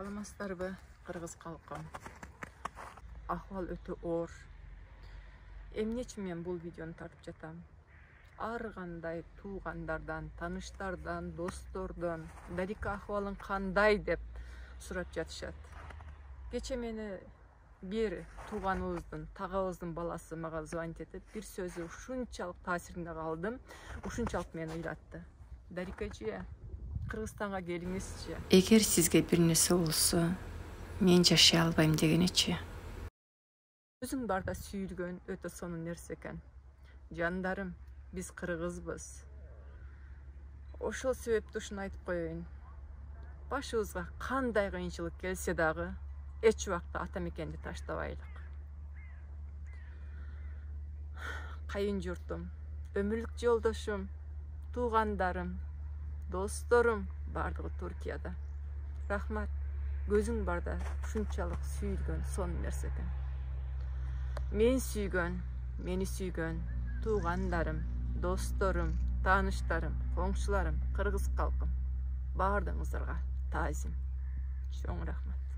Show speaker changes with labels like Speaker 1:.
Speaker 1: Саламатсыздарбы, кыргыз калкым. Ахвал өтө оор. Эмне үчүн мен бул видеону тартып жатам? Ар кандай туугандардан, тааныштардан, достордон Дарика ахвалың кандай деп сурап жатышат. Кече мени бир тууганыбыздын, тагабыздын баласы мага звонить этип, бир сөзү ушунчалык таасиринде калдым, ушунчалык мени ыйлатты. Дарика эже, Кыргызстанга келиңизчи.
Speaker 2: Эгер сизге бир нерсе болсо, мен жашай албайм дегеничи.
Speaker 1: Өзүң барда сүйүлгөн өтө сонун нерсе экен. Жандарым, биз кыргызбыз. Ошол себептен ушуну айтып коеюн. Башыбызга кандай кыйынчылык келсе дагы, эч убакта ата мекенди таштабайлык. Кайын журтум, өмүрлүк жолдошум, туугандарым, досторум бардыгы Туркияда. Рахмат. Көзүң барда ушунчалык сүйүлгөн сонун нерсе экен. Мен сүйгөн, мени сүйгөн туугандарым, досторум, тааныштарым, коңшуларым, кыргыз калкым баардыгыңыздарга таазим. Чоң рахмат.